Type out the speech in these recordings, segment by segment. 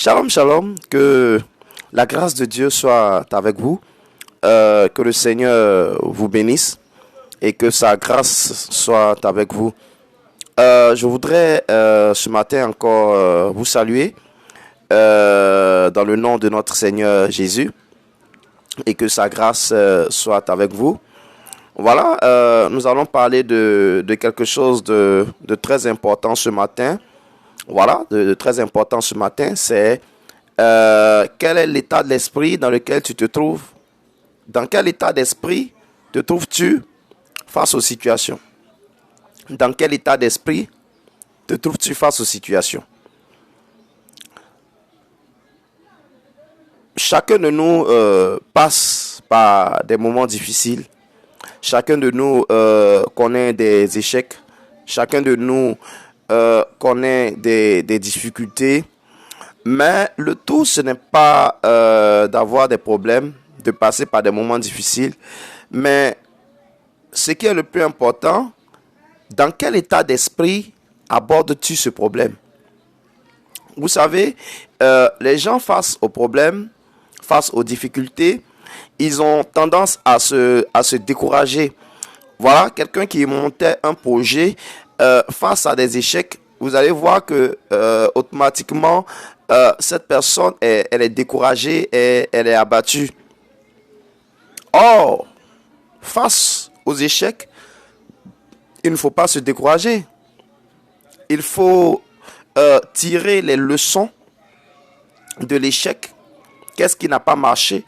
Shalom, shalom, que la grâce de Dieu soit avec vous, que le Seigneur vous bénisse et que sa grâce soit avec vous. Je voudrais ce matin encore vous saluer dans le nom de notre Seigneur Jésus et que sa grâce soit avec vous. Voilà, nous allons parler de quelque chose de très important ce matin. Voilà, de très important ce matin, c'est quel est l'état de l'esprit dans lequel tu te trouves? Dans quel état d'esprit te trouves-tu face aux situations? Dans quel état d'esprit te trouves-tu face aux situations? Chacun de nous passe par des moments difficiles. Chacun de nous connaît des échecs. Chacun de nous connaît des difficultés. Mais le tout, ce n'est pas d'avoir des problèmes, de passer par des moments difficiles. Mais ce qui est le plus important, dans quel état d'esprit abordes-tu ce problème? Vous savez, les gens face aux problèmes, face aux difficultés, ils ont tendance à se décourager. Voilà, quelqu'un qui montait un projet face à des échecs, vous allez voir que automatiquement, cette personne, elle est découragée et elle est abattue. Or, face aux échecs, il ne faut pas se décourager. Il faut tirer les leçons de l'échec. Qu'est-ce qui n'a pas marché?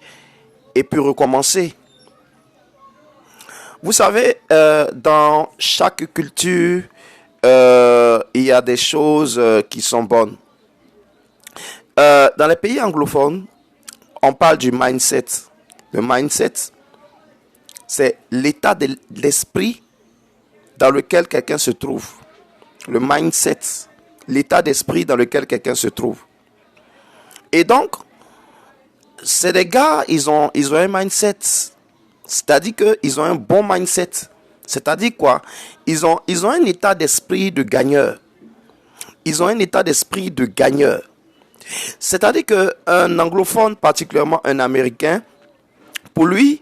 Et puis recommencer. Vous savez, dans chaque culture, il y a des choses qui sont bonnes. Dans les pays anglophones, on parle du mindset. Le mindset, c'est l'état de l'esprit dans lequel quelqu'un se trouve. Le mindset, l'état d'esprit dans lequel quelqu'un se trouve. Et donc, c'est des gars, ils ont un mindset. C'est-à-dire qu'ils ont un bon mindset. C'est-à-dire quoi? Ils ont un état d'esprit de gagneur. Ils ont un état d'esprit de gagneur. C'est-à-dire qu'un anglophone, particulièrement un Américain, pour lui,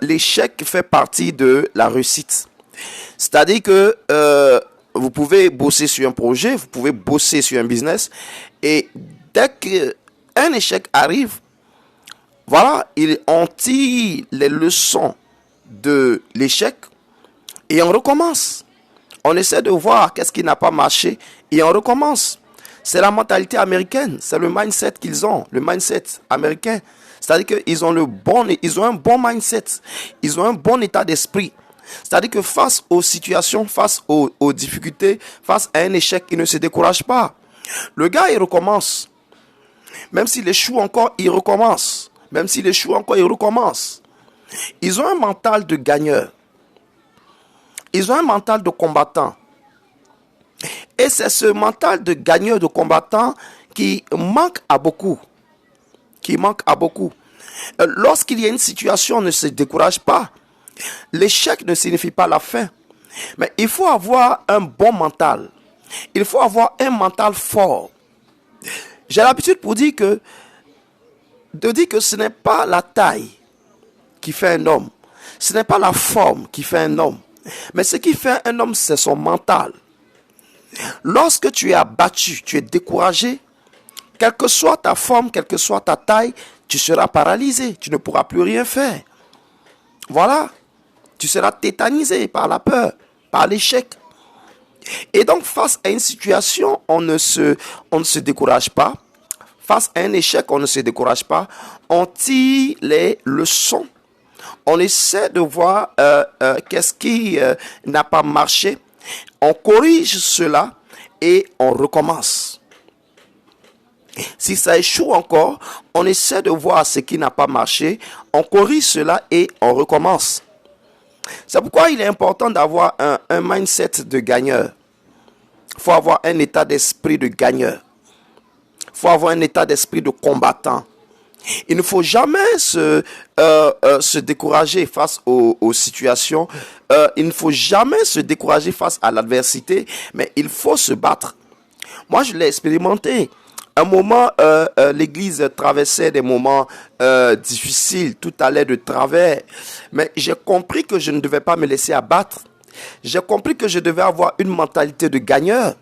l'échec fait partie de la réussite. C'est-à-dire que vous pouvez bosser sur un projet, vous pouvez bosser sur un business, et dès qu'un échec arrive, voilà, on tire les leçons de l'échec et on recommence. On essaie de voir qu'est-ce qui n'a pas marché et on recommence. C'est la mentalité américaine, c'est le mindset qu'ils ont, le mindset américain. C'est-à-dire qu'ils ont ils ont un bon mindset, ils ont un bon état d'esprit. C'est-à-dire que face aux situations, face aux difficultés, face à un échec, ils ne se découragent pas. Le gars, il recommence. Même s'il échoue encore, il recommence. Même s'il échoue encore, il recommence. Ils ont un mental de gagneur. Ils ont un mental de combattant. Et c'est ce mental de gagneur, de combattant qui manque à beaucoup. Lorsqu'il y a une situation, on ne se décourage pas. L'échec ne signifie pas la fin. Mais il faut avoir un bon mental. Il faut avoir un mental fort. J'ai l'habitude de dire que ce n'est pas la taille qui fait un homme. Ce n'est pas la forme qui fait un homme. Mais ce qui fait un homme, c'est son mental. Lorsque tu es abattu, tu es découragé, quelle que soit ta forme, quelle que soit ta taille, tu seras paralysé. Tu ne pourras plus rien faire. Voilà. Tu seras tétanisé par la peur, par l'échec. Et donc, face à une situation, on ne se décourage pas. Face à un échec, on ne se décourage pas. On tire les leçons. On essaie de voir qu'est-ce qui n'a pas marché. On corrige cela et on recommence. Si ça échoue encore, on essaie de voir ce qui n'a pas marché. On corrige cela et on recommence. C'est pourquoi il est important d'avoir un mindset de gagneur. Il faut avoir un état d'esprit de gagneur. Il faut avoir un état d'esprit de combattant. Il ne faut jamais se décourager face aux situations. Il ne faut jamais se décourager face à l'adversité, mais il faut se battre. Moi, je l'ai expérimenté. un moment, l'Église traversait des moments difficiles, tout allait de travers, mais j'ai compris que je ne devais pas me laisser abattre. J'ai compris que je devais avoir une mentalité de gagneur.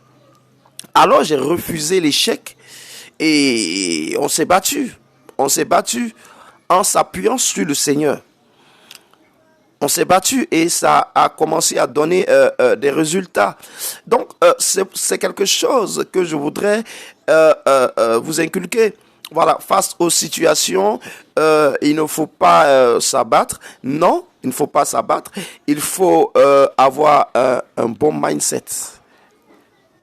Alors j'ai refusé l'échec et on s'est battu. On s'est battu en s'appuyant sur le Seigneur. On s'est battu et ça a commencé à donner des résultats. Donc, c'est quelque chose que je voudrais vous inculquer. Voilà, face aux situations, il ne faut pas s'abattre. Non, il ne faut pas s'abattre. Il faut avoir un bon mindset,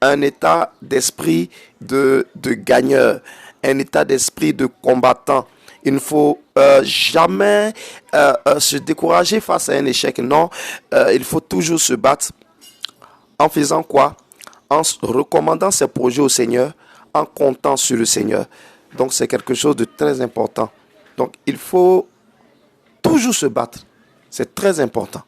un état d'esprit de gagneur, un état d'esprit de combattant. Il ne faut jamais se décourager face à un échec. Non, il faut toujours se battre. En faisant quoi? En recommandant ses projets au Seigneur, en comptant sur le Seigneur. Donc c'est quelque chose de très important. Donc il faut toujours se battre. C'est très important.